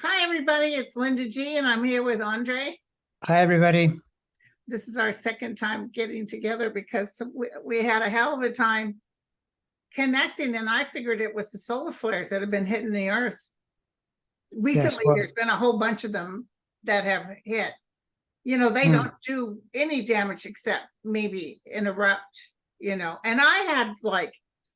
Hi, everybody. It's Linda G, and I'm here with Andre. Hi, everybody. This is our second time getting together because we had a hell of a time connecting, and I figured it was the solar flares that have been hitting the Earth. Recently, well, there's been a whole bunch of them that have hit. They don't do any damage except maybe interrupt, And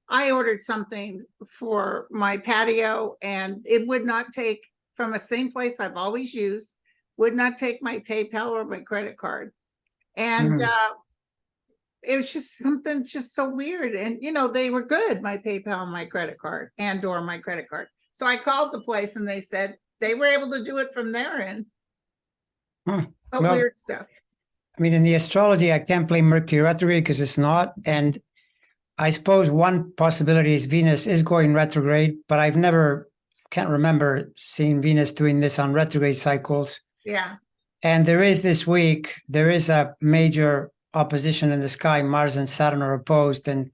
I ordered something for my patio, and it would not take from the same place I've always used, would not take my PayPal or my credit card. And it was just something just so weird. And, they were good, my PayPal and my credit card or my credit card. So I called the place and they said they were able to do it from their end. Well, Weird stuff. I mean, in the astrology, I can't blame Mercury retrograde because it's not. And I suppose one possibility is Venus is going retrograde, but can't remember seeing Venus doing this on retrograde cycles. Yeah. And there is a major opposition in the sky. Mars and Saturn are opposed. And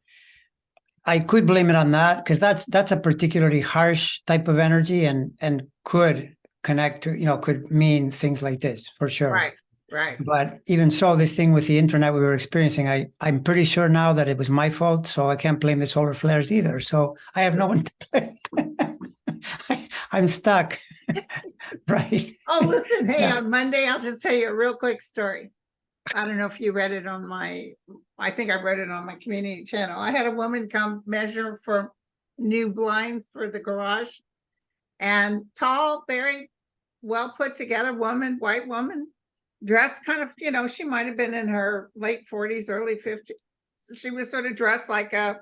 I could blame it on that because that's a particularly harsh type of energy and could connect to, could mean things like this for sure. Right. But even so, this thing with the internet we were experiencing, I'm pretty sure now that it was my fault, so I can't blame the solar flares either. So I have no one to blame. I'm stuck. Right. Oh, listen, hey, on Monday, I'll just tell you a real quick story. I don't know if you read it I think I read it on my community channel. I had a woman come measure for new blinds for the garage, and tall, very well put together woman, white woman, dressed kind of, she might have been in her late 40s, early 50s. She was sort of dressed like a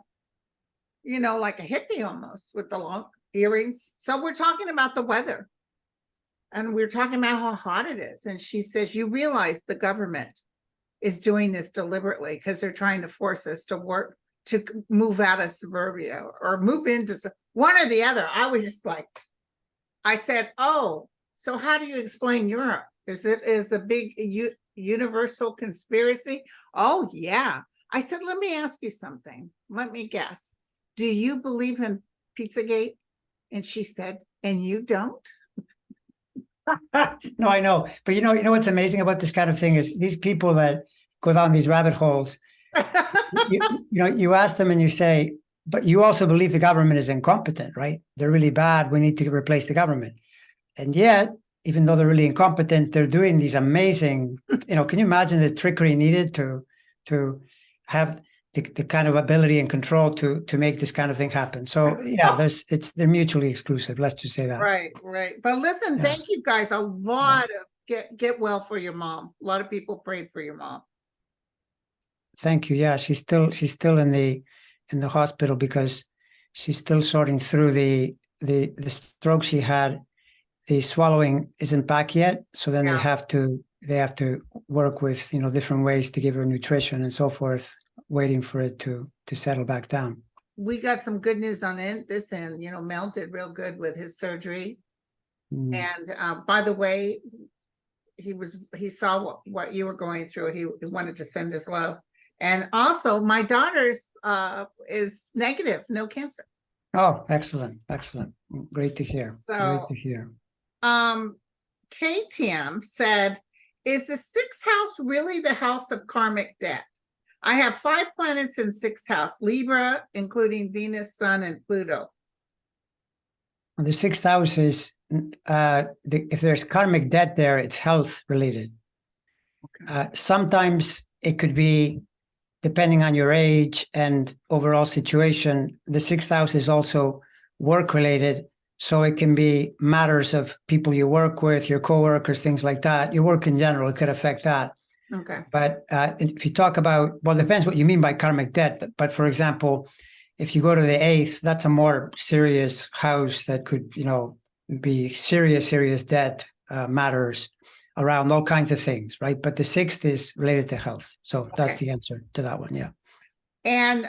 hippie almost, with the long earrings. So we're talking about the weather. And we're talking about how hot it is. And she says, you realize the government is doing this deliberately because they're trying to force us to work, to move out of suburbia or move into one or the other. I was just like, I said, oh, so how do you explain Europe? Is a big universal conspiracy? Oh, yeah. I said, let me ask you something. Let me guess. Do you believe in Pizzagate? And she said, and you don't? No, I know. But you know what's amazing about this kind of thing is these people that go down these rabbit holes, you ask them and you say, but you also believe the government is incompetent, right? They're really bad. We need to replace the government. And yet, even though they're really incompetent, they're doing these amazing, can you imagine the trickery needed to have the kind of ability and control to make this kind of thing happen? So yeah, they're mutually exclusive. Let's just say that. Right. But listen, thank you guys. A lot of get well for your mom. A lot of people prayed for your mom. Thank you. Yeah, she's still in the hospital because she's still sorting through the stroke she had. The swallowing isn't back yet, so then they have to work with different ways to give her nutrition and so forth, waiting for it to settle back down. We got some good news on this end. Mel did real good with his surgery. And by the way, he saw what you were going through. He wanted to send his love. And also my daughter's is negative, no cancer. Oh, excellent. Great to hear. So, great to hear. KTM said, is the sixth house really the house of karmic debt? I have 5 planets in sixth house, Libra, including Venus, Sun, and Pluto. The sixth house is, if there's karmic debt there, it's health related. Okay. Sometimes it could be, depending on your age and overall situation, the sixth house is also work related. So it can be matters of people you work with, your coworkers, things like that. Your work in general, it could affect that. Okay. But if you talk about, well, it depends what you mean by karmic debt. But for example, if you go to the eighth, that's a more serious house that could, be serious debt matters around all kinds of things, right? But the sixth is related to health. So that's the answer to that one, yeah. And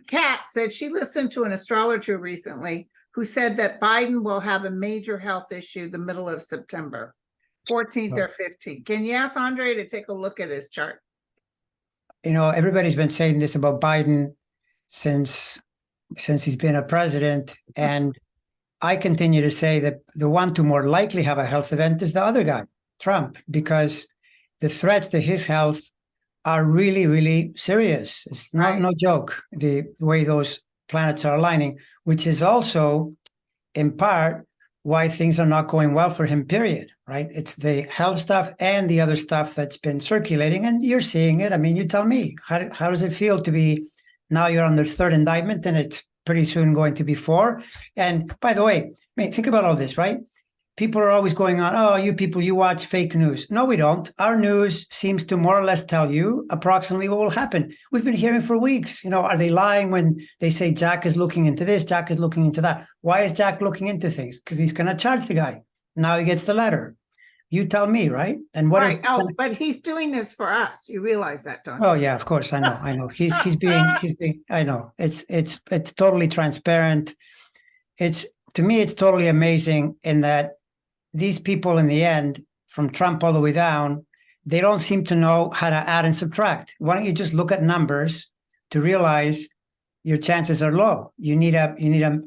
Kat said she listened to an astrologer recently who said that Biden will have a major health issue the middle of September, 14th or 15th. Can you ask Andre to take a look at his chart? Everybody's been saying this about Biden since he's been a president, and I continue to say that the one to more likely have a health event is the other guy, Trump, because the threats to his health are really, really serious. It's not Right. no joke, the way those planets are aligning, which is also in part why things are not going well for him, period, right? It's the health stuff and the other stuff that's been circulating, and you're seeing it. I mean, you tell me, how does it feel to be, now you're on the third indictment and it's pretty soon going to be four? And by the way, I mean, think about all this, right? People are always going on, oh, you people, you watch fake news. No, we don't. Our news seems to more or less tell you approximately what will happen. We've been hearing for weeks, are they lying when they say Jack is looking into this, Jack is looking into that? Why is Jack looking into things? Because he's going to charge the guy. Now he gets the letter. You tell me, right? And what Right. Oh, but he's doing this for us. You realize that, don't you? Oh yeah, of course. I know. He's being, I know. It's totally transparent. To me, it's totally amazing in that these people in the end, from Trump all the way down, they don't seem to know how to add and subtract. Why don't you just look at numbers to realize your chances are low? You need a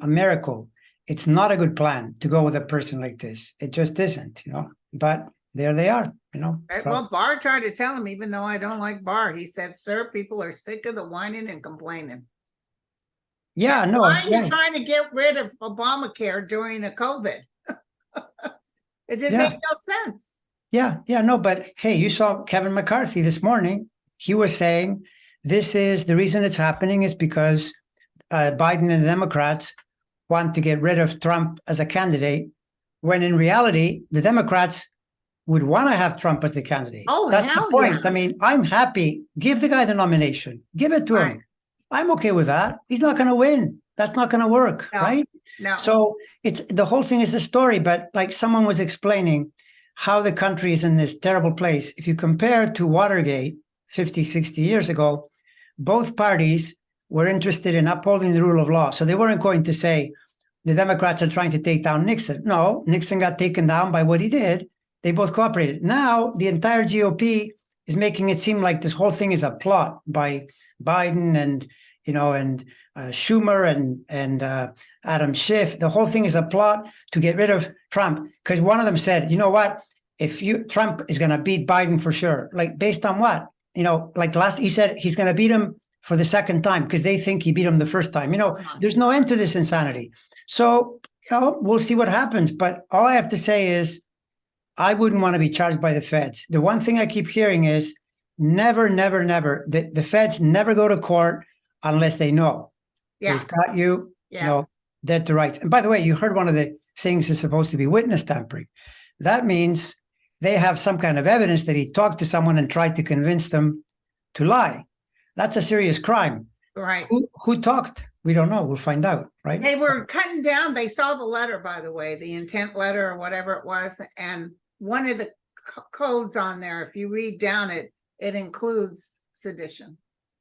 miracle. It's not a good plan to go with a person like this. It just isn't, but there they are, Right. Well, Barr tried to tell him, even though I don't like Barr, he said, sir, people are sick of the whining and complaining. Yeah, no. Why are you trying to get rid of Obamacare during a COVID? It didn't make no sense. Yeah, no, but hey, you saw Kevin McCarthy this morning. He was saying this is the reason it's happening is because Biden and the Democrats want to get rid of Trump as a candidate, when in reality, the Democrats would want to have Trump as the candidate. Oh, that's the point. Yeah. I mean, I'm happy. Give the guy the nomination. Give it to him. I'm okay with that. He's not going to win. That's not going to work, right? No. So it's the whole thing is the story, but like someone was explaining how the country is in this terrible place. If you compare to Watergate 50, 60 years ago, both parties were interested in upholding the rule of law. So they weren't going to say the Democrats are trying to take down Nixon. No, Nixon got taken down by what he did. They both cooperated. Now the entire GOP is making it seem like this whole thing is a plot by Biden and Schumer and Adam Schiff. The whole thing is a plot to get rid of Trump, because one of them said, you know what, Trump is going to beat Biden for sure. Like, based on what? He said he's going to beat him for the second time because they think he beat him the first time. There's no end to this insanity. So, we'll see what happens. But all I have to say is I wouldn't want to be charged by the feds. The one thing I keep hearing is never, never, never. The feds never go to court unless they know. Yeah. They've got you, dead to rights. And by the way, you heard one of the things is supposed to be witness tampering. That means they have some kind of evidence that he talked to someone and tried to convince them to lie. That's a serious crime. Right. Who talked? We don't know. We'll find out, right? They were cutting down. They saw the letter, by the way, the intent letter or whatever it was. And one of the codes on there, if you read down it includes sedition.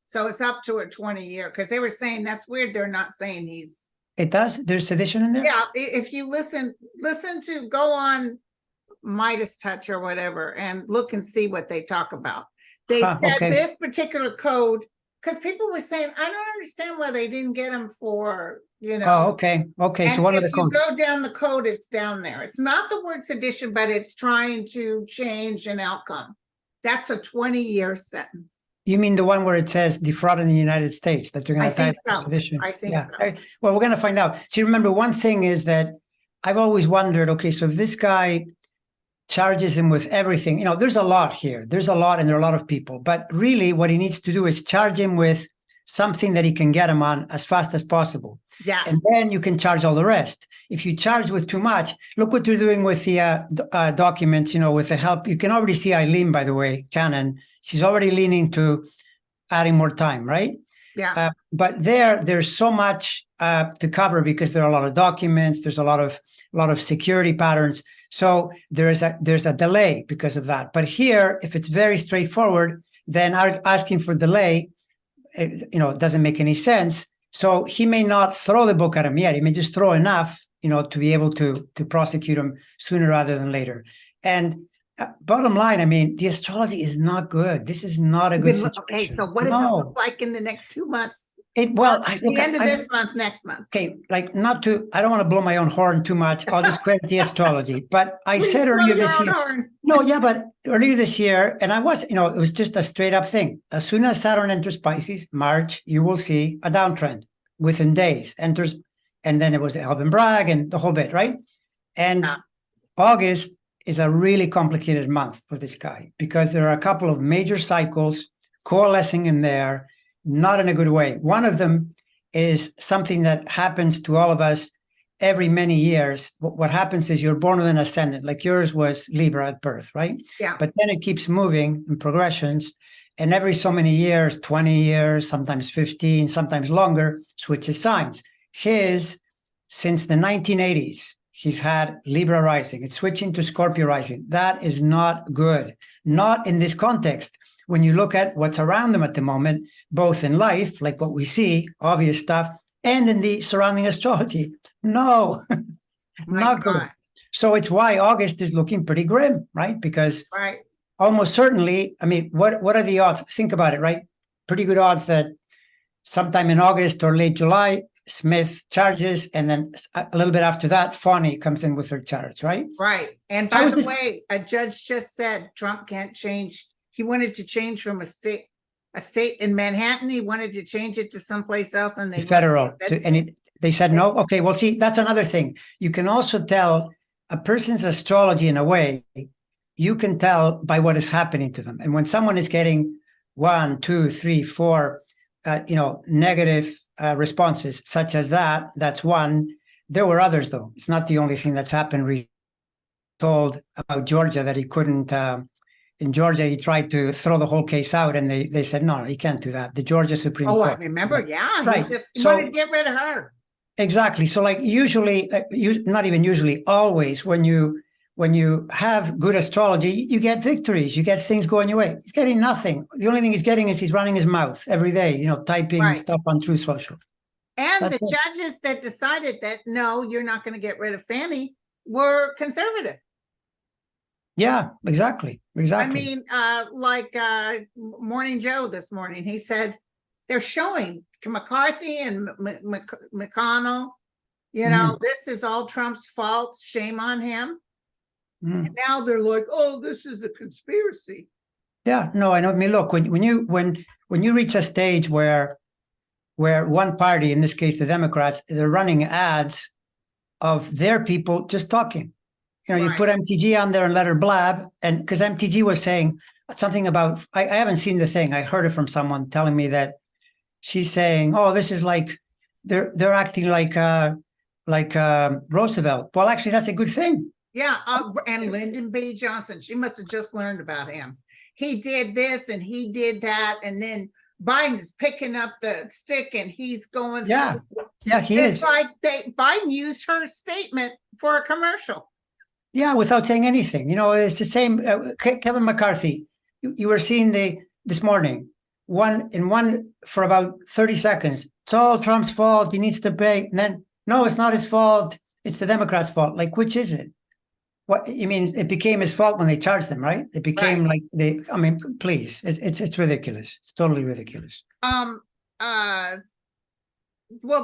So it's up to a 20-year, because they were saying that's weird. They're not saying he's. It does. There's sedition in there. Yeah. If you listen to go on Midas Touch or whatever and look and see what they talk about. They said this particular code, because people were saying, I don't understand why they didn't get him for, Oh, okay. And so one of the if you go down the code, it's down there. It's not the word sedition, but it's trying to change an outcome. That's a 20-year sentence. You mean the one where it says defraud in the United States, that they're going to tie to sedition? I think so. Well, we're going to find out. So remember, one thing is that I've always wondered, okay, so if this guy charges him with everything, there's a lot here. There's a lot, and there are a lot of people. But really what he needs to do is charge him with something that he can get him on as fast as possible. Yeah. And then you can charge all the rest. If you charge with too much, look what they're doing with the documents, with the help. You can already see Eileen, by the way, Cannon. She's already leaning to adding more time, right? Yeah. But there's so much to cover because there are a lot of documents. There's a lot of security patterns. So there's a delay because of that. But here, if it's very straightforward, then asking for delay, doesn't make any sense. So he may not throw the book at him yet. He may just throw enough, to be able to prosecute him sooner rather than later. And bottom line, I mean, the astrology is not good. This is not a good situation. Okay, so what does it look like in the next 2 months? Well, The end of this month, next month. okay, like not to, I don't want to blow my own horn too much. I'll just credit the astrology. But I Please said blow earlier your this own year, horn. no, yeah, but earlier this year, and I was, it was just a straight up thing. As soon as Saturn enters Pisces, March, you will see a downtrend within days, enters, and then it was help and brag and the whole bit, right? And Yeah. August is a really complicated month for this guy because there are a couple of major cycles coalescing in there, not in a good way. One of them is something that happens to all of us every many years. What happens is you're born with an ascendant, like yours was Libra at birth, right? Yeah. But then it keeps moving in progressions. And every so many years, 20 years, sometimes 15, sometimes longer, switches signs. His, since the 1980s, he's had Libra rising. It's switching to Scorpio rising. That is not good. Not in this context. When you look at what's around them at the moment, both in life, like what we see, obvious stuff, and in the surrounding astrology. No, not good. So it's why August is looking pretty grim, right? Because almost certainly, I mean, what are the odds? Think about it, right? Pretty good odds that sometime in August or late July, Smith charges, and then a little bit after that, Fawny comes in with her charge, right? Right. And by the way, a judge just said Trump can't change. He wanted to change from a state in Manhattan. He wanted to change it to someplace else, and they federal. They said no. Okay, well, see, that's another thing. You can also tell a person's astrology in a way. You can tell by what is happening to them, and when someone is getting 1, 2, 3, 4, negative responses such as that, that's one. There were others, though. It's not the only thing that's happened. We told about Georgia that he couldn't. In Georgia, he tried to throw the whole case out, and they said, no, he can't do that. The Georgia Supreme Court. Oh, I remember. Yeah. Right. He wanted to get rid of her. Exactly. So like usually, not even usually, always when you have good astrology, you get victories, you get things going your way. He's getting nothing. The only thing he's getting is he's running his mouth every day, typing stuff on Truth Social. And the judges that decided that, no, you're not going to get rid of Fanny were conservative. Yeah, exactly. I mean, like Morning Joe this morning, he said they're showing McCarthy and McConnell, this is all Trump's fault. Shame on him. And now they're like, oh, this is a conspiracy. Yeah, no, I know. I mean, look, when you reach a stage where one party, in this case the Democrats, they're running ads of their people just talking. You put MTG on there and let her blab, and because MTG was saying something about, I haven't seen the thing. I heard it from someone telling me that she's saying, "Oh, this is like they're acting like Roosevelt." Well, actually, that's a good thing. Yeah, and Lyndon B. Johnson, she must have just learned about him. He did this and he did that, and then Biden is picking up the stick and he's going. Yeah, he is. It's like Biden used her statement for a commercial. Yeah, without saying anything. It's the same. Kevin McCarthy, you were seeing this morning, one for about 30 seconds. It's all Trump's fault. He needs to pay. And then, no, it's not his fault. It's the Democrats' fault. Like, which is it? What you mean? It became his fault when they charged them, right? It became like I mean, please, it's ridiculous. It's totally ridiculous. Well,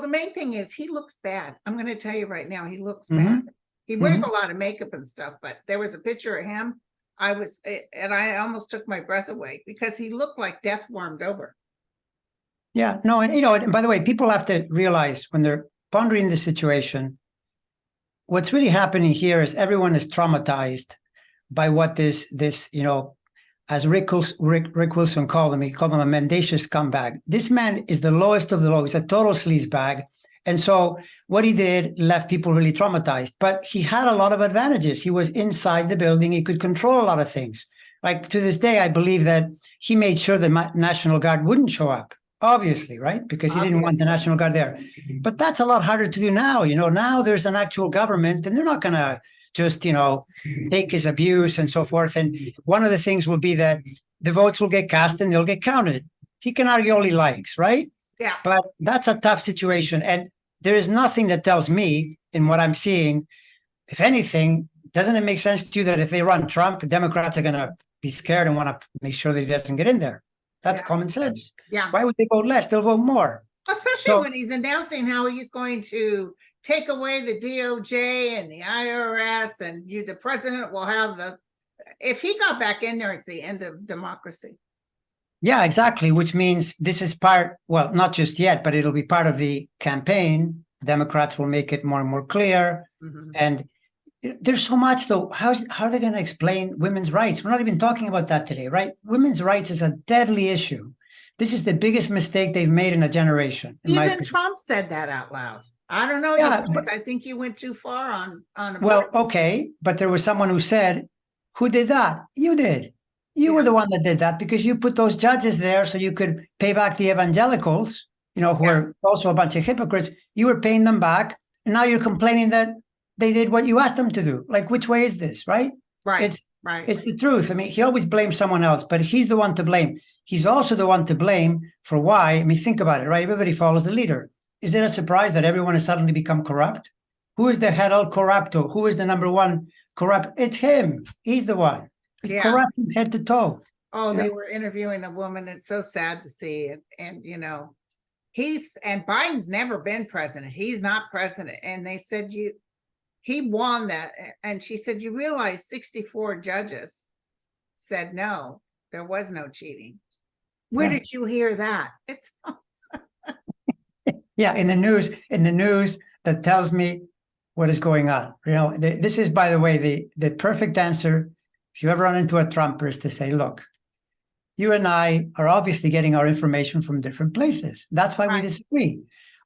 the main thing is he looks bad. I'm going to tell you right now, he looks bad. He wears a lot of makeup and stuff, but there was a picture of him. I almost took my breath away because he looked like death warmed over. Yeah, no, and by the way, people have to realize when they're pondering the situation, what's really happening here is everyone is traumatized by what this as Rick Wilson called him, he called him a mendacious scumbag. This man is the lowest of the low. He's a total sleazebag. And so what he did left people really traumatized, but he had a lot of advantages. He was inside the building. He could control a lot of things. Like to this day, I believe that he made sure the National Guard wouldn't show up, obviously, right? Because he didn't want the National Guard there. But that's a lot harder to do now. Now there's an actual government and they're not going to just, take his abuse and so forth. And one of the things will be that the votes will get cast and they'll get counted. He can argue all he likes, right? Yeah. But that's a tough situation. And there is nothing that tells me in what I'm seeing, if anything, doesn't it make sense to you that if they run Trump, the Democrats are going to be scared and want to make sure that he doesn't get in there? That's common sense. Yeah. Why would they vote less? They'll vote more. Especially So when he's announcing how he's going to take away the DOJ and the IRS, and the president will have if he got back in there, it's the end of democracy. yeah, exactly. Which means this is part, well, not just yet, but it'll be part of the campaign. Democrats will make it more and more clear. Mhm. And there's so much though. How are they going to explain women's rights? We're not even talking about that today, right? Women's rights is a deadly issue. This is the biggest mistake they've made in a generation. Even Trump said that out loud. I don't know. Yeah, I think you went too far on. Well, okay, but there was someone who said, "Who did that? You did. You were Yeah. the one that did that because you put those judges there so you could pay back the evangelicals, who are also a bunch of hypocrites. You were paying them back, and now you're complaining that they did what you asked them to do. Like, which way is this, right? Right. It's the truth. I mean, he always blames someone else, but he's the one to blame. He's also the one to blame for why. I mean, think about it, right? Everybody follows the leader. Is it a surprise that everyone has suddenly become corrupt? Who is the head el corrupto? Who is the number one corrupt? It's him. He's the one. It's corrupt from head to toe. Oh, they were interviewing a woman. It's so sad to see it. And and Biden's never been president. He's not president. And they said he won that. And she said, you realize 64 judges said no, there was no cheating. Where did you hear that? It's in the news that tells me what is going on. This is, by the way, the perfect answer. If you ever run into a Trumper, is to say, look, you and I are obviously getting our information from different places. That's why we disagree.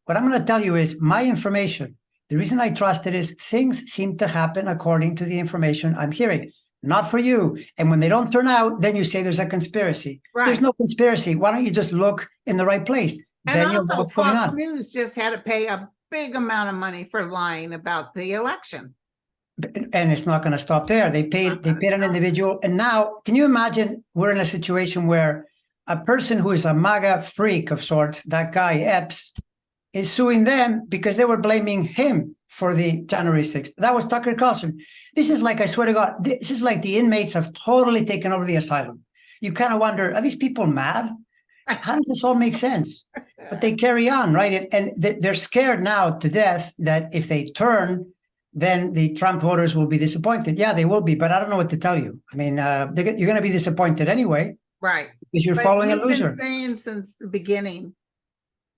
What I'm going to tell you is my information. The reason I trust it is things seem to happen according to the information I'm hearing, not for you. And when they don't turn out, then you say there's a conspiracy. Right. There's no conspiracy. Why don't you just look in the right place? And then also Fox News just had to pay a big amount of money for lying about the election. And it's not going to stop there. They paid an individual. And now, can you imagine we're in a situation where a person who is a MAGA freak of sorts, that guy Epps, is suing them because they were blaming him for the January 6th. That was Tucker Carlson. This is like, I swear to God, this is like the inmates have totally taken over the asylum. You kind of wonder, are these people mad? How does this all make sense? But they carry on, right? And they're scared now to death that if they turn, then the Trump voters will be disappointed. Yeah, they will be, but I don't know what to tell you. I mean, you're going to be disappointed anyway. Right. Because you're following a loser. You've been saying since the beginning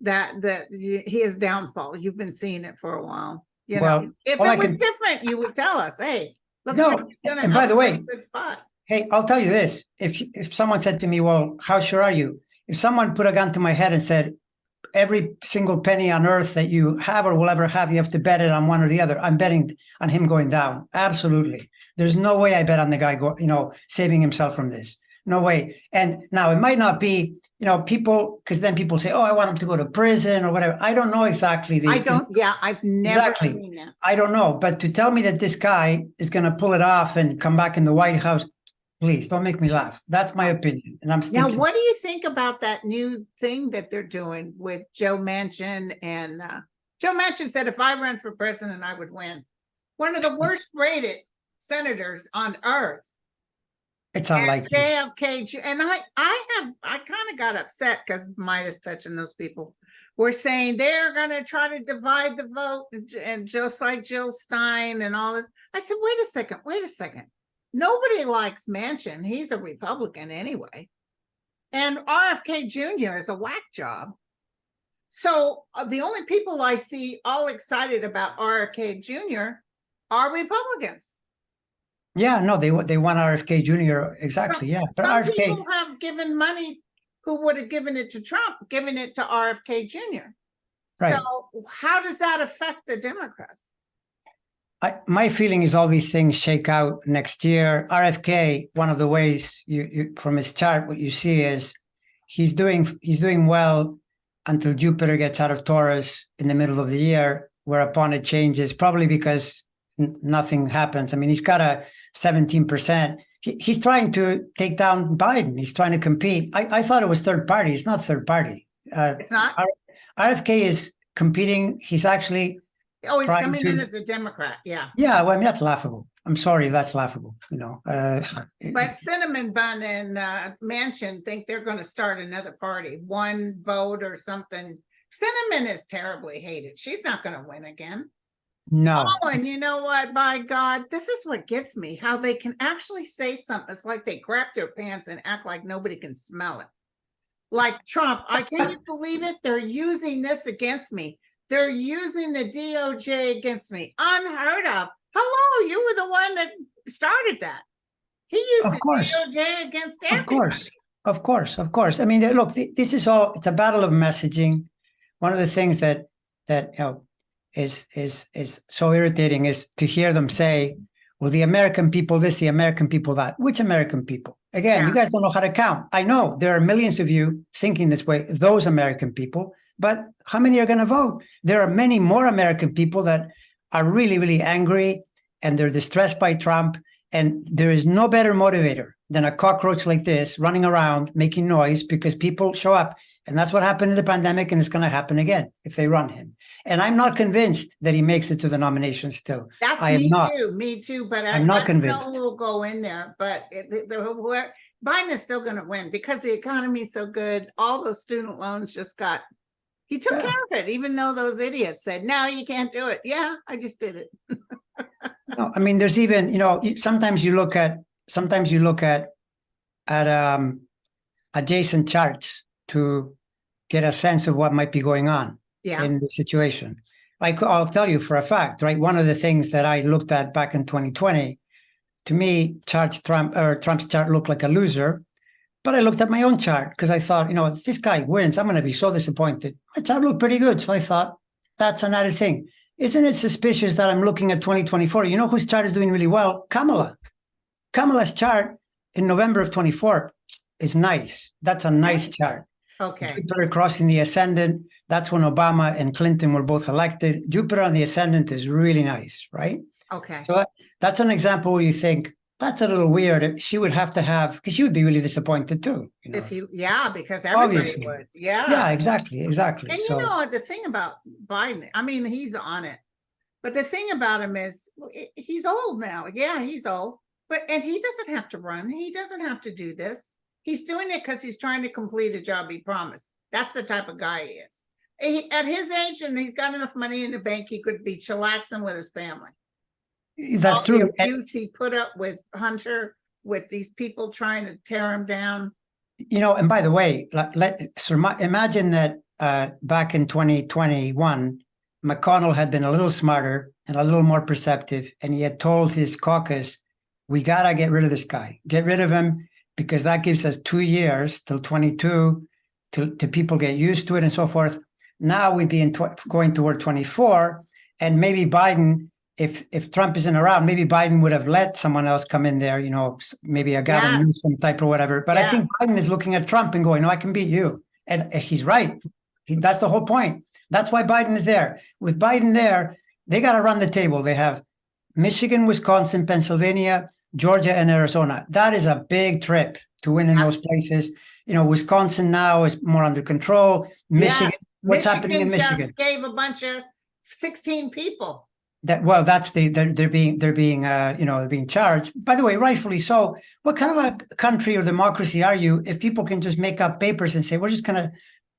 that his downfall. You've been seeing it for a while. If it was different, you would tell us, hey, looks like he's going to have by the way, a good spot. Hey, I'll tell you this. If someone said to me, well, how sure are you? If someone put a gun to my head and said, every single penny on earth that you have or will ever have, you have to bet it on one or the other, I'm betting on him going down. Absolutely. There's no way I bet on the guy saving himself from this. No way. And now it might not be, people, because then people say, oh, I want him to go to prison or whatever. I don't know exactly. I've never seen that. I don't know. But to tell me that this guy is going to pull it off and come back in the White House, please don't make me laugh. That's my opinion. And I'm sticking. Now, what do you think about that new thing that they're doing with Joe Manchin? And Joe Manchin said, if I run for president, I would win. One of the worst rated senators on earth. It's unlikely. JFK. And I kind of got upset because Midas touching those people. We're saying they're going to try to divide the vote, and just like Jill Stein and all this. I said, wait a second. Nobody likes Manchin. He's a Republican anyway. And RFK Jr. is a whack job. So the only people I see all excited about RFK Jr. are Republicans. Yeah, no, they want RFK Jr. Exactly. Yeah. But some people have given money who would have given it to Trump, given it to RFK Jr. Right. So how does that affect the Democrats? My feeling is all these things shake out next year. RFK, one of the ways you from his chart, what you see is he's doing well until Jupiter gets out of Taurus in the middle of the year, whereupon it changes, probably because nothing happens. I mean, he's got a 17%. He's trying to take down Biden. He's trying to compete. I thought it was third party. It's not third party. It's not? RFK is competing. He's actually... Oh, he's coming in as a Democrat. Yeah. Yeah. Well, I mean, that's laughable. I'm sorry. That's laughable. But Cinnamon Bun and Manchin think they're going to start another party, one vote or something, Cinnamon is terribly hated. She's not going to win again. No. Oh, and you know what? By God, this is what gets me, how they can actually say something. It's like they crap their pants and act like nobody can smell it. Like Trump, can you believe it? They're using this against me. They're using the DOJ against me. Unheard of. Hello, you were the one that started that. He used Of the course. DOJ against everybody. Of course. Of course. Of course. I mean, look, this is all, it's a battle of messaging. One of the things that is so irritating is to hear them say, well, the American people this, the American people that. Which American people? Again, you guys don't know how to count. I know there are millions of you thinking this way, those American people, but how many are going to vote? There are many more American people that are really, really angry and they're distressed by Trump. And there is no better motivator than a cockroach like this running around making noise because people show up. And that's what happened in the pandemic, and it's going to happen again if they run him. And I'm not convinced that he makes it to the nomination still. That's me too. But I'm not convinced. I don't know who will go in there, but Biden is still going to win because the economy is so good. All those student loans he took care of it, even though those idiots said, no, you can't do it. Yeah, I just did it. No, I mean, there's even, sometimes you look at adjacent charts to get a sense of what might be going on in the situation. Like, I'll tell you for a fact, right? One of the things that I looked at back in 2020, to me, Trump's chart looked like a loser. But I looked at my own chart because I thought, if this guy wins, I'm going to be so disappointed. My chart looked pretty good. So I thought, that's an added thing. Isn't it suspicious that I'm looking at 2024? You know whose chart is doing really well? Kamala. Kamala's chart in November of 24 is nice. That's a nice chart. Okay. Jupiter crossing the ascendant. That's when Obama and Clinton were both elected. Jupiter on the ascendant is really nice, right? Okay. So that's an example where you think, that's a little weird. She would have to have, because she would be really disappointed too. Because everybody would. Yeah. Yeah, exactly. And the thing about Biden, I mean, he's on it. But the thing about him is he's old now. Yeah, he's old. And he doesn't have to run. He doesn't have to do this. He's doing it because he's trying to complete a job he promised. That's the type of guy he is. At his age, and he's got enough money in the bank, he could be chillaxing with his family. That's true. The abuse he put up with Hunter, with these people trying to tear him down. And by the way, imagine that back in 2021, McConnell had been a little smarter and a little more perceptive, and he had told his caucus, we got to get rid of this guy, get rid of him, because that gives us 2 years till 22 to people get used to it and so forth. Now we'd be going toward 24, and maybe Biden, if Trump isn't around, maybe Biden would have let someone else come in there, maybe a Gavin Newsom type or whatever. But I think Biden is looking at Trump and going, no, I can beat you. And he's right. That's the whole point. That's why Biden is there. With Biden there, they got to run the table. They have Michigan, Wisconsin, Pennsylvania, Georgia, and Arizona. That is a big trip to win in those places. Wisconsin now is more under control. Michigan, what's happening in Michigan? Just gave a bunch of 16 people. They're being charged. By the way, rightfully so. What kind of a country or democracy are you if people can just make up papers and say, we're just going to,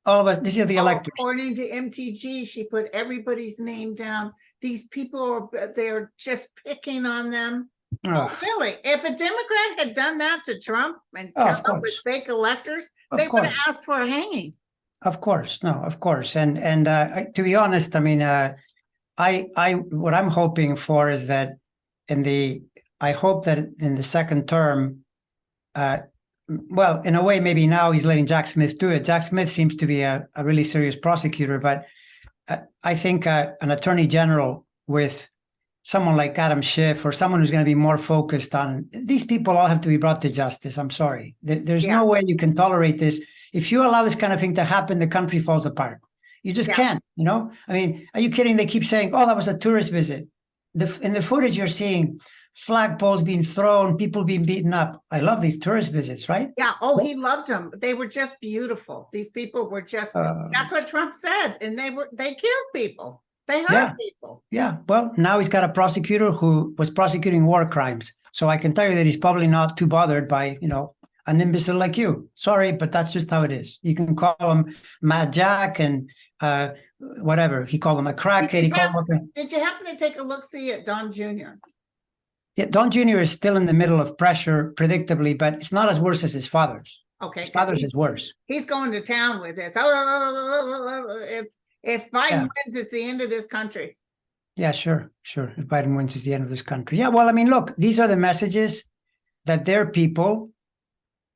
all of us, these are the electors? According to MTG, she put everybody's name down. These people they're just picking on them. Oh, really? If a Democrat had done that to Trump and come up with fake electors, they would have asked for a hanging. Of course. No, of course. And to be honest, I mean, what I'm hoping for is that I hope that in the second term, well, in a way, maybe now he's letting Jack Smith do it. Jack Smith seems to be a really serious prosecutor, but I think an attorney general with someone like Adam Schiff or someone who's going to be more focused on these people all have to be brought to justice. I'm sorry. There's no way you can tolerate this. If you allow this kind of thing to happen, the country falls apart. You just can't, I mean, are you kidding? They keep saying, oh, that was a tourist visit. In the footage, you're seeing flagpoles being thrown, people being beaten up. I love these tourist visits, right? Yeah. Oh, he loved them. They were just beautiful. These people were just, that's what Trump said. And they killed people. They hurt people. Yeah. Well, now he's got a prosecutor who was prosecuting war crimes. So I can tell you that he's probably not too bothered by, an imbecile like you. Sorry, but that's just how it is. You can call him Mad Jack and whatever. He called him a crackhead. Did you happen to take a look-see at Don Jr.? Yeah, Don Jr. is still in the middle of pressure, predictably, but it's not as worse as his father's. Okay. His father's is worse. He's going to town with this. If Biden wins, it's the end of this country. Yeah, sure. If Biden wins, it's the end of this country. Yeah, well, I mean, look, these are the messages that their people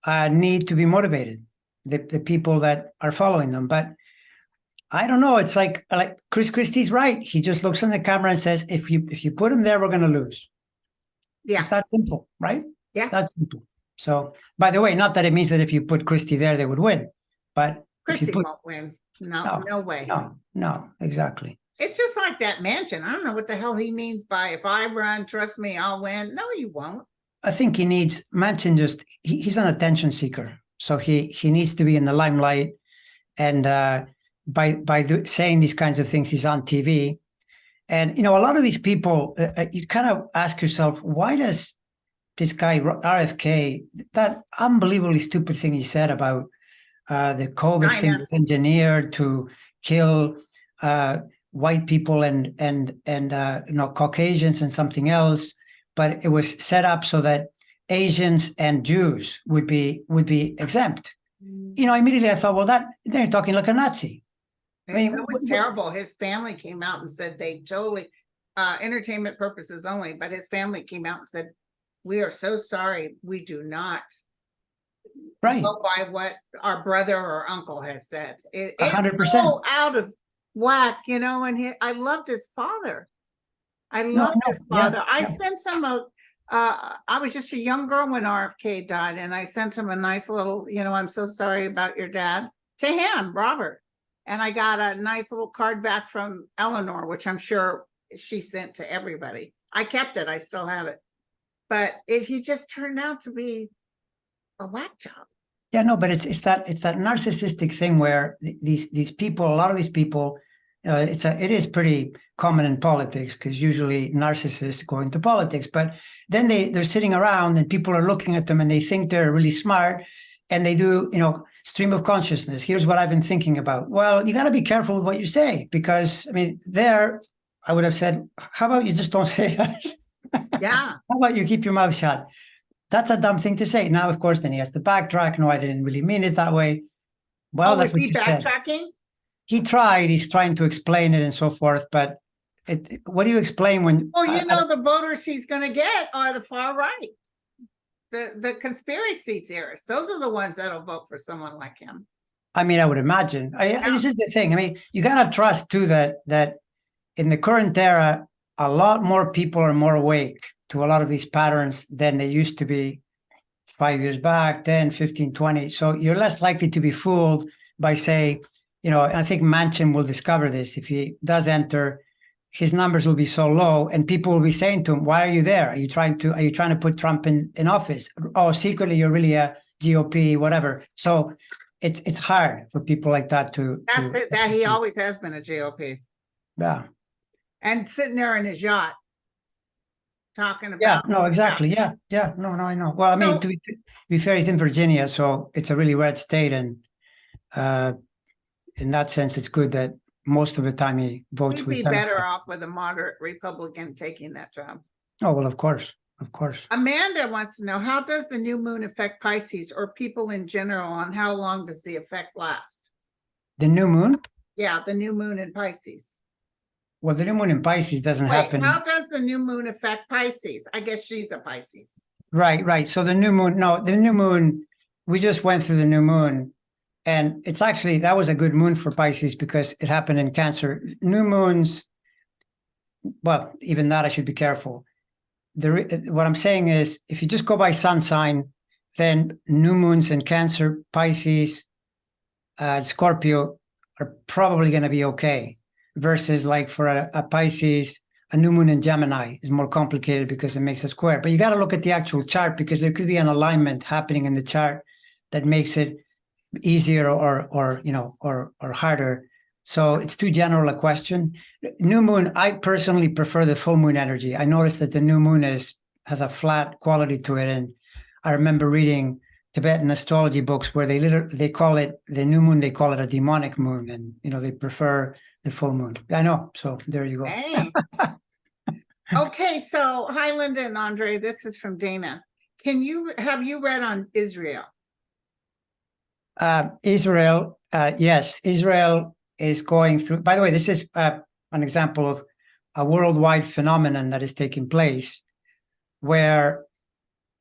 need to be motivated, the people that are following them. But I don't know. It's like Chris Christie's right. He just looks in the camera and says, if you put him there, we're going to lose. Yeah. It's that simple, right? Yeah. That's simple. So, by the way, not that it means that if you put Christie there, they would win. But Christie won't win. No way. No, exactly. It's just like that mansion. I don't know what the hell he means by if I run, trust me, I'll win. No, you won't. I think Manchin he's an attention seeker. So he needs to be in the limelight. And by saying these kinds of things, he's on TV. And, a lot of these people, you kind of ask yourself, why does this guy, RFK, that unbelievably stupid thing he said about the COVID thing was engineered to kill white people and Caucasians and something else, but it was set up so that Asians and Jews would be exempt. Immediately I thought, well, they're talking like a Nazi. I mean, it was terrible. His family came out and said they totally entertainment purposes only, but his family came out and said, we are so sorry. We do not go by what our brother or uncle has said. It's 100%. so out of whack, and I loved his father. I sent him I was just a young girl when RFK died, and I sent him a nice little, I'm so sorry about your dad, to him, Robert. And I got a nice little card back from Eleanor, which I'm sure she sent to everybody. I kept it. I still have it. But he just turned out to be a whack job. Yeah, no, but it's that narcissistic thing where these people, a lot of these people, it is pretty common in politics, because usually narcissists go into politics, but then they're sitting around and people are looking at them and they think they're really smart, and they do, stream of consciousness. Here's what I've been thinking about. Well, you got to be careful with what you say, because I would have said, how about you just don't say that? Yeah. How about you keep your mouth shut? That's a dumb thing to say. Now, of course, then he has to backtrack. No, I didn't really mean it that way. Well, that's what he backtracking? He tried. He's trying to explain it and so forth. But what do you explain when? Well, the voters he's going to get are the far right, the conspiracy theorists. Those are the ones that'll vote for someone like him. I mean, I would imagine. This is the thing. I mean, you gotta trust too that in the current era, a lot more people are more awake to a lot of these patterns than they used to be 5 years back, 10, 15, 20. So you're less likely to be fooled by, say, I think Manchin will discover this. If he does enter, his numbers will be so low, and people will be saying to him, why are you there? Are you trying to put Trump in office? Oh, secretly, you're really a GOP, whatever. So it's hard for people like that to. That he always has been a GOP. Yeah. And sitting there in his yacht talking about. Yeah, no, exactly. Yeah. No, I know. Well, I mean, to be fair, he's in Virginia, so it's a really red state. And in that sense, it's good that most of the time he votes with. He'd be better off with a moderate Republican taking that job. Oh, well, of course. Amanda wants to know, how does the new moon affect Pisces or people in general, on how long does the effect last? The new moon? Yeah, the new moon in Pisces. Well, the new moon in Pisces doesn't happen. How does the new moon affect Pisces? I guess she's a Pisces. Right. So the new moon, we just went through the new moon, and it's actually, that was a good moon for Pisces because it happened in Cancer. New moons, well, even that I should be careful. What I'm saying is, if you just go by sun sign, then new moons in Cancer, Pisces, Scorpio are probably going to be okay. Versus like for a Pisces, a new moon in Gemini is more complicated because it makes a square. But you got to look at the actual chart, because there could be an alignment happening in the chart that makes it easier or harder. So it's too general a question. New moon, I personally prefer the full moon energy. I noticed that the new moon has a flat quality to it. And I remember reading Tibetan astrology books where they call it the new moon, they call it a demonic moon, and they prefer the full moon. I know. So there you go. Hey. Okay, so hi, Linda and Andre. This is from Dana. Have you read on Israel? Israel, yes, Israel is going through. By the way, this is an example of a worldwide phenomenon that is taking place, where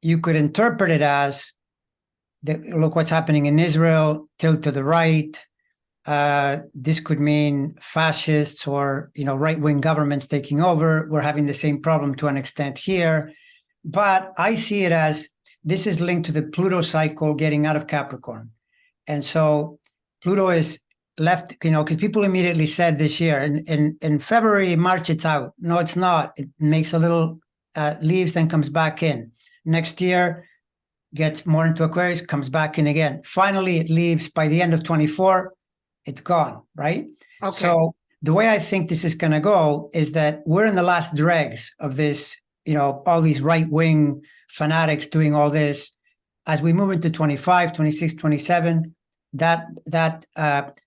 you could interpret it as, look what's happening in Israel, tilt to the right. This could mean fascists or right-wing governments taking over. We're having the same problem to an extent here, but I see it as this is linked to the Pluto cycle getting out of Capricorn. And so Pluto is left, because people immediately said this year, in February, March, it's out. No, it's not. It makes a little leaves, then comes back in. Next year, gets more into Aquarius, comes back in again. Finally, it leaves by the end of 24, it's gone, right? Okay. So the way I think this is going to go is that we're in the last dregs of this, all these right-wing fanatics doing all this. As we move into 25, 26, 27, that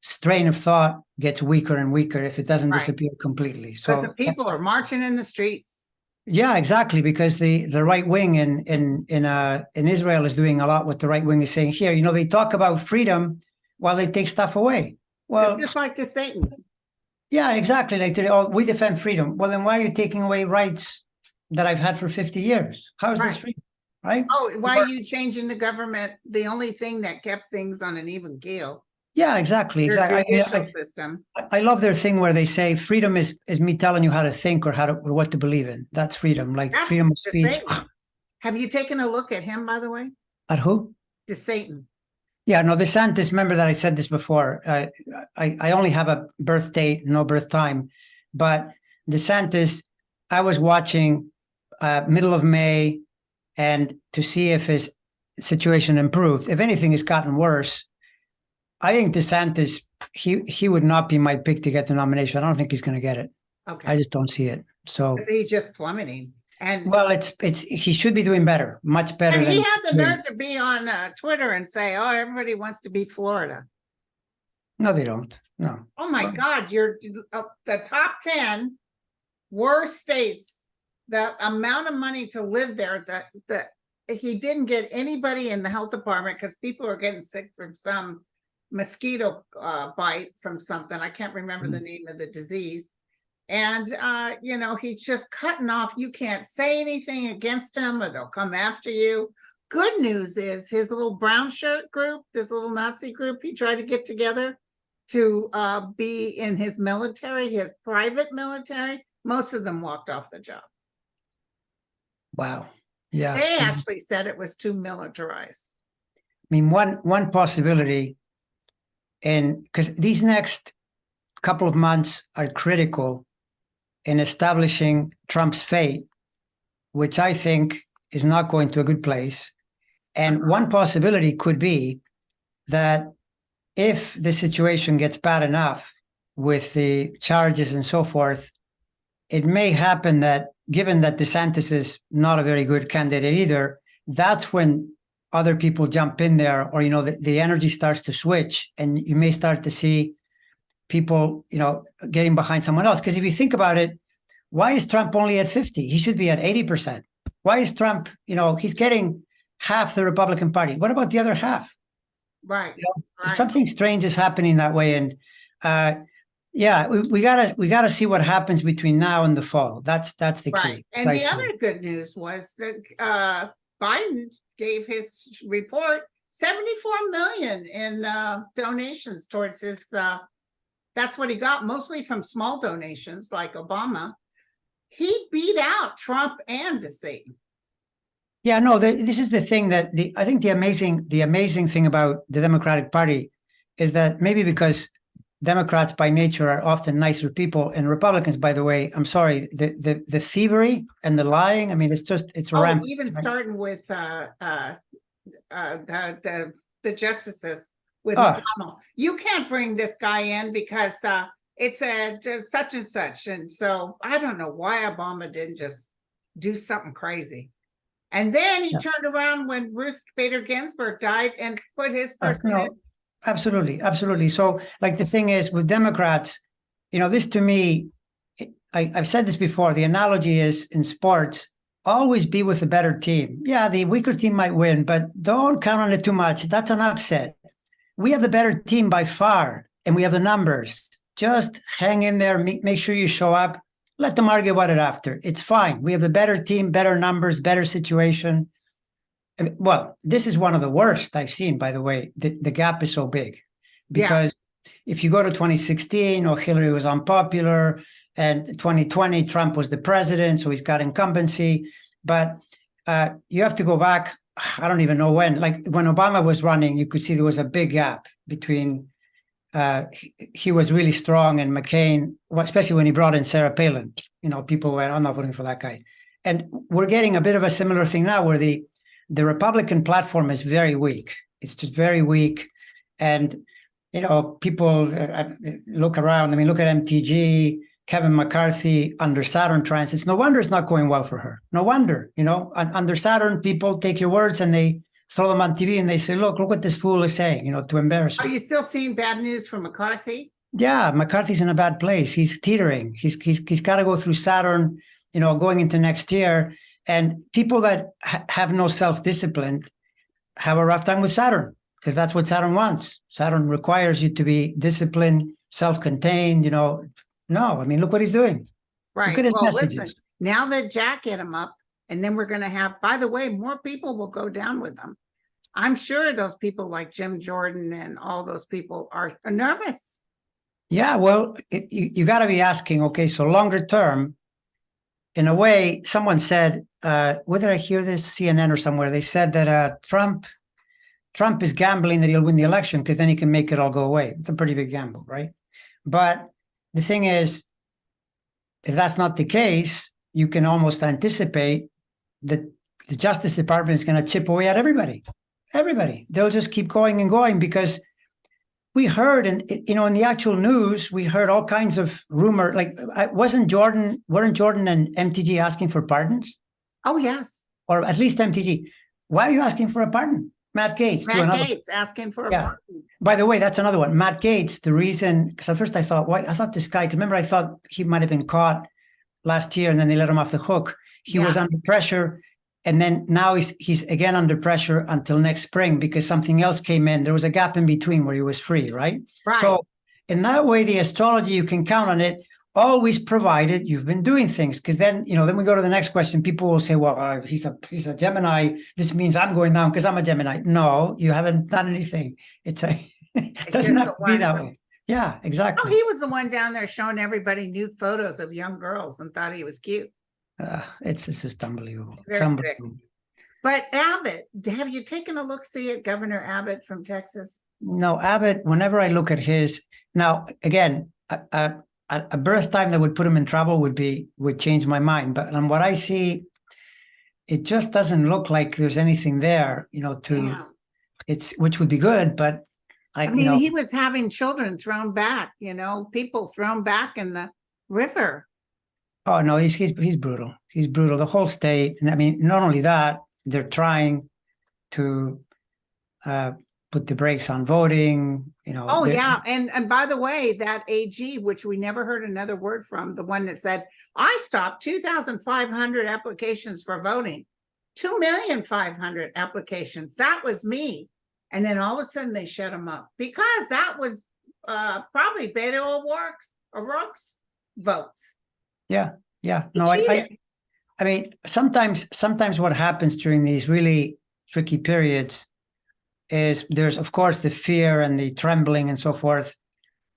strain of thought gets weaker and weaker if it doesn't disappear completely. So the people are marching in the streets. Yeah, exactly, because the right wing in Israel is doing a lot what the right wing is saying here. They talk about freedom while they take stuff away. Well, it's just like to Satan. Yeah, exactly. Like we defend freedom. Well, then why are you taking away rights that I've had for 50 years? How is this freedom? Right? Oh, why are you changing the government? The only thing that kept things on an even keel. Yeah, exactly. Your judicial system. I love their thing where they say freedom is me telling you how to think or or what to believe in. That's freedom, like freedom of speech. Have you taken a look at him, by the way? At who? To Satan. Yeah, no, DeSantis, remember that I said this before. I only have a birth date, no birth time. But DeSantis, I was watching middle of May and to see if his situation improved. If anything, it's gotten worse. I think DeSantis, he would not be my pick to get the nomination. I don't think he's going to get it. Okay. I just don't see it. So he's just plummeting. And well, he should be doing better, much better. And he had the nerve to be on Twitter and say, "Oh, everybody wants to be Florida." No, they don't. No. Oh my God, you're the top 10 worst states. The amount of money to live there that he didn't get anybody in the health department because people are getting sick from some mosquito bite from something. I can't remember the name of the disease. And, he's just cutting off. You can't say anything against him or they'll come after you. Good news is his little brown shirt group, this little Nazi group he tried to get together to be in his military, his private military. Most of them walked off the job. Wow. Yeah. They actually said it was too militarized. I mean, one possibility, and because these next couple of months are critical in establishing Trump's fate, which I think is not going to a good place. And one possibility could be that if the situation gets bad enough with the charges and so forth, it may happen that, given that DeSantis is not a very good candidate either, that's when other people jump in there, or, the energy starts to switch and you may start to see people, getting behind someone else. Because if you think about it, why is Trump only at 50? He should be at 80%. Why is Trump, he's getting half the Republican Party. What about the other half? Right. Right. Something strange is happening that way. And we gotta see what happens between now and the fall. That's the key. And the other good news was that Biden gave his report 74 million in donations towards his that's what he got, mostly from small donations like Obama. He beat out Trump and Satan. Yeah, no, this is the thing that I think the amazing thing about the Democratic Party is that maybe because Democrats by nature are often nicer people, and Republicans, by the way, I'm sorry, the thievery and the lying, I mean, it's rampant. Even starting with the justices with McConnell. You can't bring this guy in because it's a such and such. And so I don't know why Obama didn't just do something crazy. And then he Yeah. turned around when Ruth Bader Ginsburg died and put his person in. No, absolutely, absolutely. So, like, the thing is with Democrats, this to me, I've said this before. The analogy is in sports, always be with a better team. Yeah, the weaker team might win, but don't count on it too much. That's an upset. We have the better team by far, and we have the numbers. Just hang in there, make sure you show up. Let them argue about it after. It's fine. We have the better team, better numbers, better situation. Well, this is one of the worst I've seen, by the way. The gap is so big because if you go to 2016, Hillary was unpopular, and 2020, Trump was the president, so he's got incumbency. But you have to go back, I don't even know when. Like when Obama was running, you could see there was a big gap between he was really strong, and McCain, especially when he brought in Sarah Palin. People went, I'm not voting for that guy. And we're getting a bit of a similar thing now where the Republican platform is very weak. It's just very weak. And, people look around. I mean, look at MTG, Kevin McCarthy under Saturn transits. No wonder it's not going well for her. No wonder, under Saturn, people take your words and they throw them on TV and they say, look what this fool is saying, to embarrass Are you. you still seeing bad news from McCarthy? Yeah, McCarthy's in a bad place. He's teetering. He's got to go through Saturn, going into next year. And people that have no self-discipline have a rough time with Saturn, because that's what Saturn wants. Saturn requires you to be disciplined, self-contained. No, I mean, look what he's doing. Right. Look at his messages. Listen, now that Jack hit him up, and then we're going to have, by the way, more people will go down with them. I'm sure those people like Jim Jordan and all those people are nervous. Yeah, well, you got to be asking, okay, so longer term, in a way, someone said, where did I hear this? CNN or somewhere. They said that Trump is gambling that he'll win the election because then he can make it all go away. It's a pretty big gamble, right? But the thing is, if that's not the case, you can almost anticipate that the Justice Department is going to chip away at everybody. Everybody. They'll just keep going and going, because we heard, in the actual news, we heard all kinds of rumor. Like, weren't Jordan and MTG asking for pardons? Oh, yes. Or at least MTG. Why are you asking for a pardon? Matt Gaetz. Matt Gaetz asking for a pardon. By the way, that's another one. Matt Gaetz, the reason, because at first I thought, I thought this guy, because remember, I thought he might have been caught last year and then they let him off the hook. He was under pressure. And then now he's again under pressure until next spring because something else came in. There was a gap in between where he was free, right? So in that way, the astrology, you can count on it, always provided you've been doing things. Because then, then we go to the next question. People will say, well, he's a Gemini. This means I'm going down because I'm a Gemini. No, you haven't done anything. It doesn't have to be that way. Yeah, exactly. Oh, he was the one down there showing everybody nude photos of young girls and thought he was cute. It's just unbelievable. It's unbelievable. But Abbott, have you taken a look-see at Governor Abbott from Texas? No, Abbott, whenever I look at his, now, again, a birth time that would put him in trouble would change my mind. But on what I see, it just doesn't look like there's anything there, which would be good. But I mean, he was having children thrown back, people thrown back in the river. Oh, no, he's brutal. He's brutal. The whole state. And I mean, not only that, they're trying to put the brakes on voting, Oh, yeah. And by the way, that AG, which we never heard another word from, the one that said, I stopped 2,500 applications for voting, 2,500,000 applications. That was me. And then all of a sudden they shut him up because that was probably Beto O'Rourke's votes. Yeah. No, I mean, sometimes what happens during these really tricky periods is there's, of course, the fear and the trembling and so forth.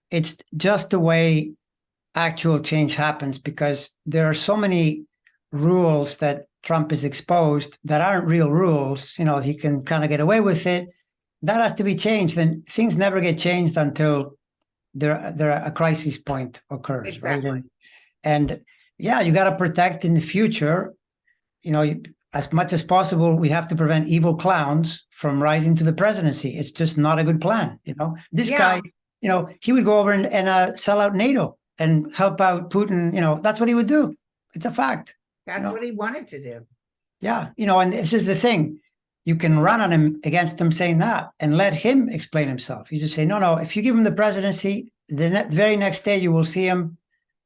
It's just the way actual change happens, because there are so many rules that Trump is exposed that aren't real rules. He can kind of get away with it. That has to be changed. And things never get changed until a crisis point occurs. Exactly. Right? And yeah, you got to protect in the future, as much as possible. We have to prevent evil clowns from rising to the presidency. It's just not a good plan. This guy, he would go over and sell out NATO and help out Putin. That's what he would do. It's a fact. That's what he wanted to do. Yeah, and this is the thing. You can run on him against him saying that and let him explain himself. You just say, no, if you give him the presidency, the very next day you will see him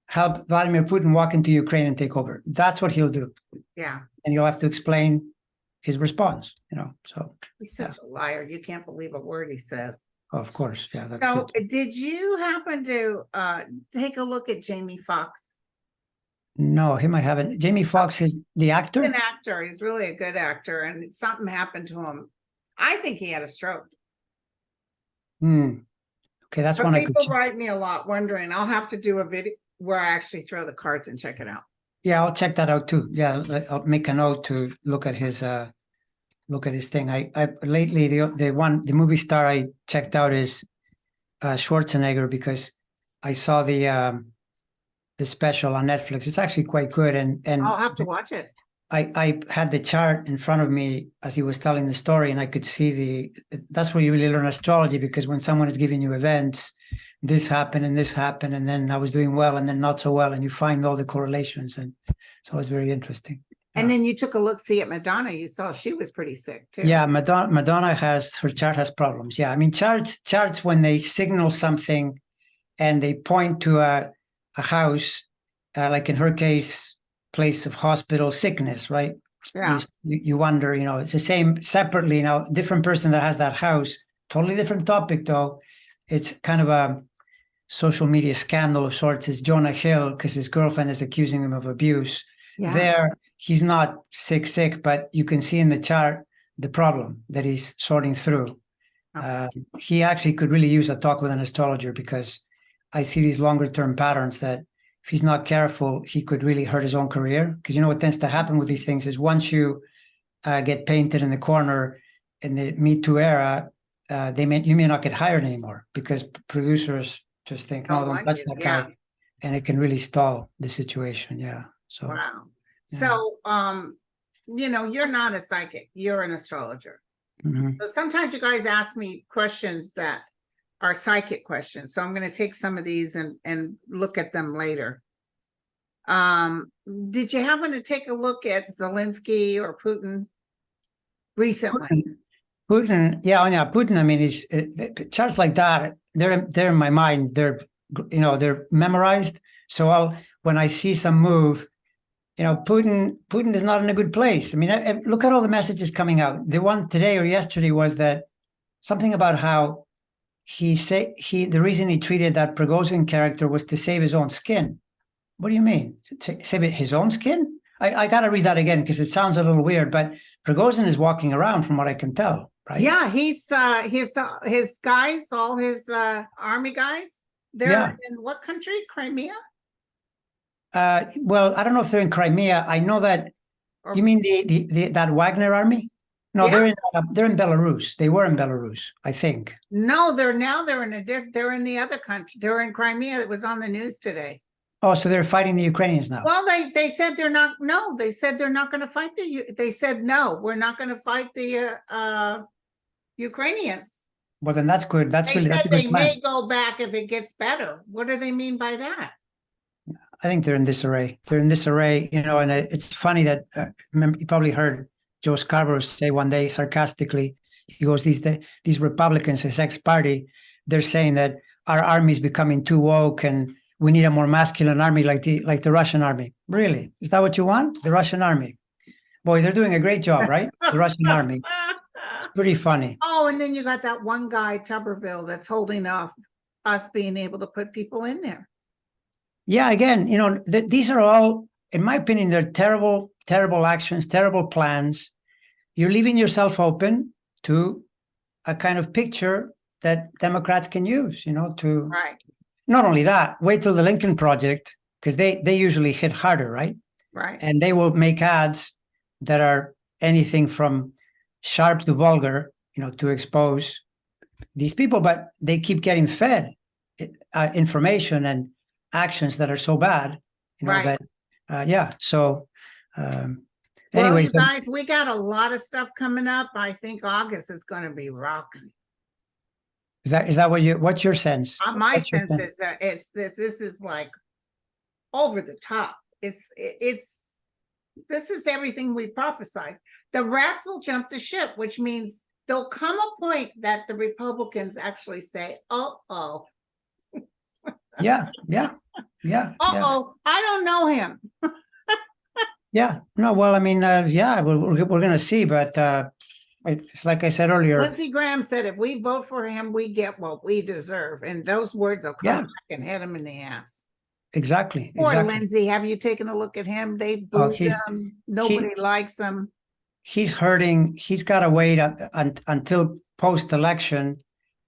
help Vladimir Putin walk into Ukraine and take over. That's what he'll do. Yeah. And you'll have to explain his response, so. He's such a liar. You can't believe a word he says. Oh, of course. Yeah, that's So good. did you happen to take a look at Jamie Foxx? No, him I haven't. Jamie Foxx is the actor? He's an actor. He's really a good actor, and something happened to him. I think he had a stroke. Okay, that's But one I could people check. write me a lot wondering. I'll have to do a video where I actually throw the cards and check it out. Yeah, I'll check that out too. Yeah, I'll make a note to look at his thing. I lately the movie star I checked out is Schwarzenegger, because I saw the special on Netflix. It's actually quite good, and I'll have to watch it. I had the chart in front of me as he was telling the story, and I could see that's where you really learn astrology, because when someone is giving you events, this happened and this happened, and then I was doing well and then not so well, and you find all the correlations, and so it's very interesting. And then you took a look, see at Madonna, you saw she was pretty sick too. Yeah, Madonna her chart has problems. Yeah, I mean charts when they signal something and they point to a house, like in her case, place of hospital sickness, right? Yeah. You wonder, it's the same separately, different person that has that house, totally different topic though. It's kind of a social media scandal of sorts. Is Jonah Hill, because his girlfriend is accusing him of abuse. Yeah. There, he's not sick, but you can see in the chart the problem that he's sorting through. Okay. He actually could really use a talk with an astrologer, because I see these longer term patterns that if he's not careful, he could really hurt his own career. Because what tends to happen with these things is once you get painted in the corner in the Me Too era, you may not get hired anymore, because producers just think, no, don't touch that guy, and it can really stall the situation. Yeah. So wow. Yeah. So you're not a psychic, you're an astrologer. So sometimes you guys ask me questions that are psychic questions, so I'm going to take some of these and look at them later. Did you happen to take a look at Zelensky or Putin recently? Putin, yeah, Putin. I mean, he's charts like that. They're in my mind. They're memorized. So when I see some move, Putin is not in a good place. I mean, look at all the messages coming out. The one today or yesterday was that something about how the reason he treated that Prigozhin character was to save his own skin. What do you mean? Save his own skin? I got to read that again, because it sounds a little weird, but Prigozhin is walking around from what I can tell, right? Yeah, he's his guys, all his army guys, they're in what country? Crimea? Well, I don't know if they're in Crimea. I know that you mean that Wagner army? No, they're in Belarus. They were in Belarus, I think. No, they're in the other country. They're in Crimea. It was on the news today. Oh, so they're fighting the Ukrainians now. Well, they said they're not. No, they said they're not going to fight they said no, we're not going to fight the Ukrainians. Well, then that's good. That's a good they plan. may go back if it gets better. What do they mean by that? I think they're in disarray. And it's funny that you probably heard Joe Scarborough say one day sarcastically, he goes, these Republicans, his ex-party, they're saying that our army is becoming too woke and we need a more masculine army like the Russian army. Really? Is that what you want? The Russian army? Boy, they're doing a great job, right? The Russian army. It's pretty funny. Oh, and then you got that one guy, Tuberville, that's holding off us being able to put people in there. Yeah, again, these are all, in my opinion, they're terrible, terrible actions, terrible plans. You're leaving yourself open to a kind of picture that Democrats can use, to right. Not only that, wait till the Lincoln Project, because they usually hit harder, right? Right. And they will make ads that are anything from sharp to vulgar, to expose these people, but they keep getting fed information and actions that are so bad, right. that so anyways, well, you guys, we got a lot of stuff coming up. I think August is going to be rocking. Is that what's your sense? My sense is that this is like over the top. It's This is everything we prophesied. The rats will jump the ship, which means there'll come a point that the Republicans actually say, oh, Yeah, yeah, yeah, yeah, I don't know him. yeah. No, well, I mean, yeah, we're going to see, but it's like I said earlier. Lindsey Graham said, if we vote for him, we get what we deserve. And those words will come back and hit him in the ass. Exactly. Poor Exactly. Lindsey, have you taken a look at him? They Oh, booed him. Nobody likes him. He's hurting. He's got to wait until post-election,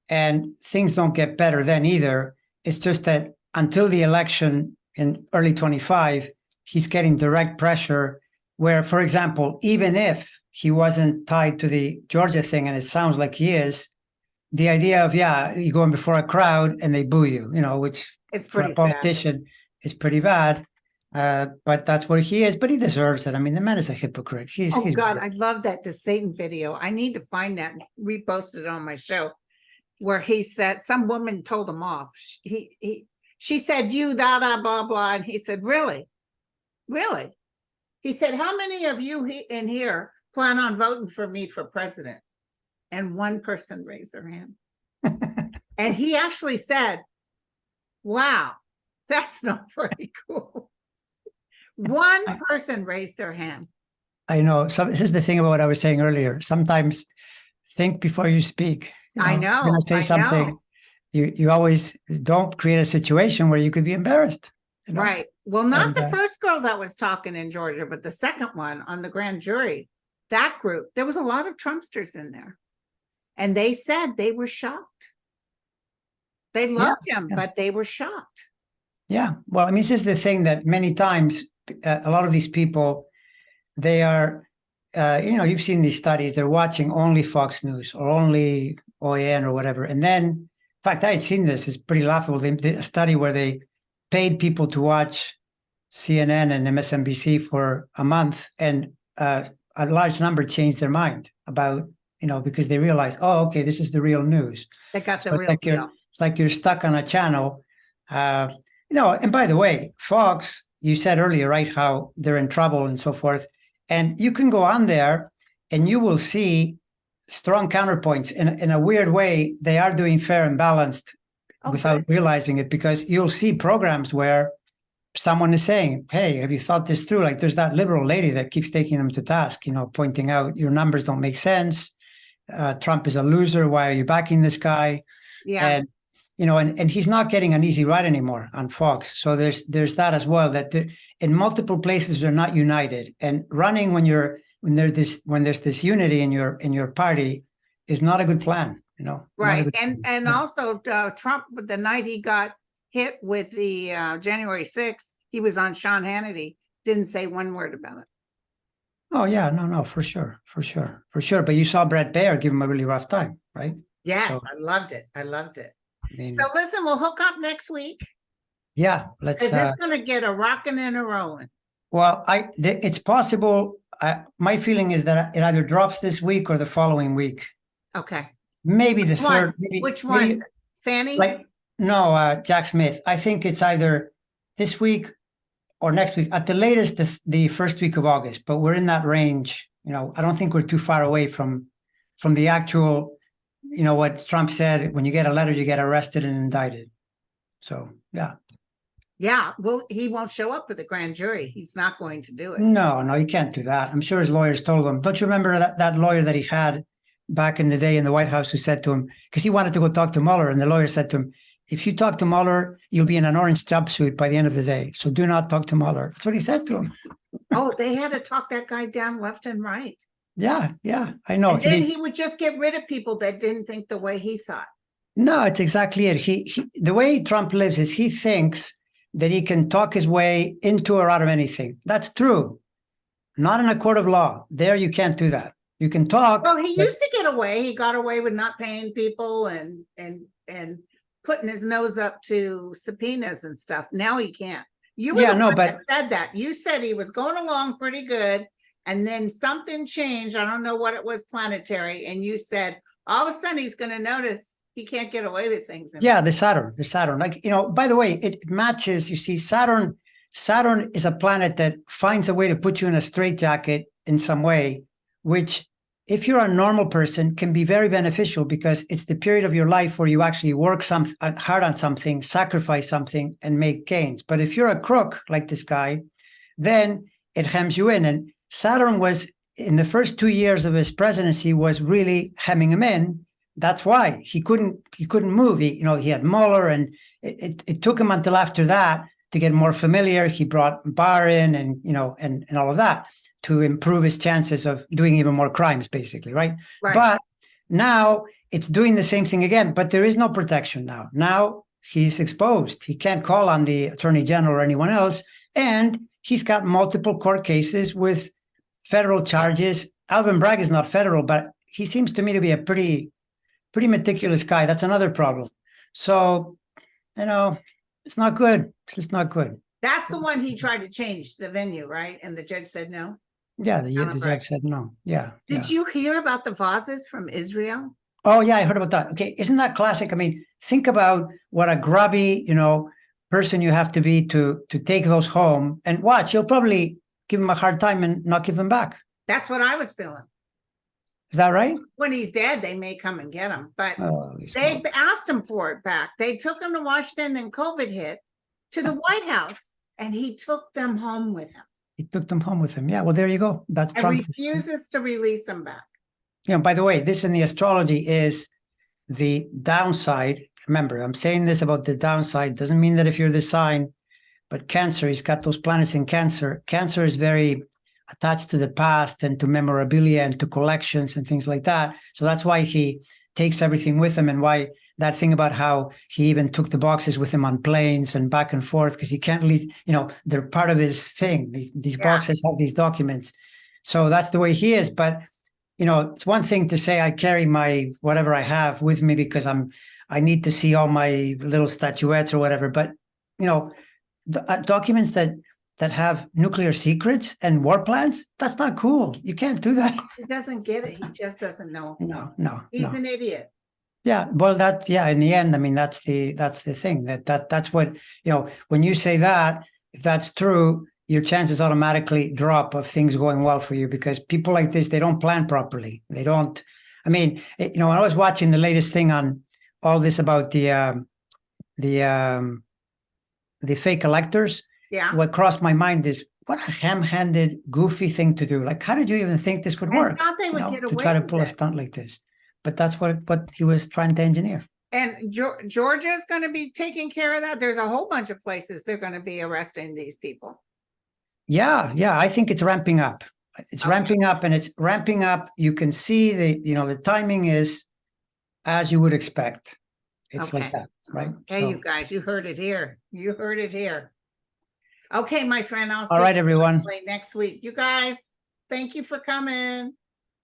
and things don't get better then either. It's just that until the election in early 25, he's getting direct pressure where, for example, even if he wasn't tied to the Georgia thing, and it sounds like he is, the idea of, you go in before a crowd and they boo you, which it's for a politician is pretty bad. But that's where he is, but he deserves it. I mean, the man is a hypocrite. He's God, I love that to Satan video. I need to find that and repost it on my show, where he said, some woman told him off. She said, you, blah, blah, and he said, really? He said, how many of you in here plan on voting for me for president? And one person raised their hand. And he actually said, wow, that's not very cool. One person raised their hand. I know. So this is the thing about what I was saying earlier. Sometimes think before you speak. I know. When I say something, you always don't create a situation where you could be embarrassed. Right. Well, not the first girl that was talking in Georgia, but the second one on the grand jury, that group, there was a lot of Trumpsters in there. And they said they were shocked. They loved him, but they were shocked. Yeah. Well, I mean, this is the thing that many times a lot of these people, they are, you've seen these studies, they're watching only Fox News or only OAN or whatever. And then, in fact, I had seen this, it's pretty laughable. They did a study where they paid people to watch CNN and MSNBC for a month, and a large number changed their mind about, because they realized, oh, okay, this is the real news. They got the real deal. It's like you're stuck on a channel. And by the way, Fox, you said earlier, right, how they're in trouble and so forth. And you can go on there and you will see strong counterpoints. In a weird way, they are doing fair and balanced without realizing it, because you'll see programs where someone is saying, hey, have you thought this through? Like there's that liberal lady that keeps taking them to task, pointing out your numbers don't make sense. Trump is a loser. Why are you backing this guy? Yeah. And he's not getting an easy ride anymore on Fox. So there's that as well, that in multiple places they're not united. And running when there's this unity in your party is not a good plan, Right. And also Trump, the night he got hit with the January 6th, he was on Sean Hannity, didn't say one word about it. Oh yeah, no, for sure. But you saw Brett Baer give him a really rough time, right? Yes, so, I loved it. So listen, we'll hook up next week. Yeah, let's. It's going to get a rocking and a rolling. Well, it's possible. My feeling is that it either drops this week or the following week. Okay. Maybe the third. Which one? Fanny? No, Jack Smith. I think it's either this week or next week. At the latest, the first week of August. But we're in that range. I don't think we're too far away from the actual. What Trump said, when you get a letter, you get arrested and indicted. So, yeah. Yeah. Well, he won't show up for the grand jury. He's not going to do it. No, he can't do that. I'm sure his lawyers told him. Don't you remember that lawyer that he had back in the day in the White House who said to him, because he wanted to go talk to Mueller, and the lawyer said to him, if you talk to Mueller, you'll be in an orange jumpsuit by the end of the day. So do not talk to Mueller. That's what he said to him. Oh, they had to talk that guy down left and right. Yeah, I know. And then he would just get rid of people that didn't think the way he thought. No, it's exactly it. He the way Trump lives is he thinks that he can talk his way into or out of anything. That's true. Not in a court of law. There you can't do that. You can talk. Well, he used to get away. He got away with not paying people and putting his nose up to subpoenas and stuff. Now he can't. You were the one that said that. You said he was going along pretty good. And then something changed. I don't know what it was, planetary. And you said, all of a sudden he's going to notice he can't get away with things. Yeah, the Saturn. Like, by the way, it matches. You see, Saturn Saturn is a planet that finds a way to put you in a straitjacket in some way, which, if you're a normal person, can be very beneficial because it's the period of your life where you actually work hard on something, sacrifice something, and make gains. But if you're a crook like this guy, then it hems you in. And Saturn was, in the first 2 years of his presidency, was really hemming him in. That's why he couldn't move. He had Mueller, and it took him until after that to get more familiar. He brought Barr in, and all of that to improve his chances of doing even more crimes, basically, right? But now it's doing the same thing again, but there is no protection now. Now he's exposed. He can't call on the attorney general or anyone else, and he's got multiple court cases with federal charges. Alvin Bragg is not federal, but he seems to me to be a pretty meticulous guy. That's another problem. So, it's not good. It's just not good. That's the one he tried to change the venue, right? And the judge said no. Yeah, the judge said no. Yeah. Did you hear about the vases from Israel? Oh, yeah, I heard about that. Okay, isn't that classic? I mean, think about what a grubby, person you have to be to take those home, and watch, you'll probably give him a hard time and not give them back. That's what I was feeling. Is that right? When he's dead, they may come and get him, but they asked him for it back. They took him to Washington, and COVID hit, to the White House, and he took them home with him. He took them home with him. Yeah, well, there you go. That's and Trump. Refuses to release them back. By the way, this in the astrology is the downside. Remember, I'm saying this about the downside. Doesn't mean that if you're the sign, but Cancer, he's got those planets in Cancer. Cancer is very attached to the past and to memorabilia and to collections and things like that. So that's why he takes everything with him, and why that thing about how he even took the boxes with him on planes and back and forth, because he can't leave, they're part of his thing. These boxes have these documents. So that's the way he is. But, it's one thing to say I carry my whatever I have with me because I need to see all my little statuettes or whatever. But, documents that have nuclear secrets and war plans, that's not cool. You can't do that. He doesn't get it. He just doesn't know. No. He's an idiot. Yeah, well, in the end, I mean, that's the thing that's what, when you say that, if that's true, your chances automatically drop of things going well for you, because people like this, they don't plan properly. They don't, when I was watching the latest thing on all this about the fake electors, what crossed my mind is, what a ham-handed, goofy thing to do. Like, how did you even think this would work? I thought they would get away to try to pull with a stunt like this. But that's what he was trying to engineer. And Georgia is going to be taking care of that. There's a whole bunch of places they're going to be arresting these people. Yeah. I think it's ramping up. It's ramping up, and it's ramping up. You can see the timing is as you would expect. It's like that, right? Okay, you guys, you heard it here. You heard it here. Okay, my friend, I'll see all right, everyone. you next week. You guys, thank you for coming.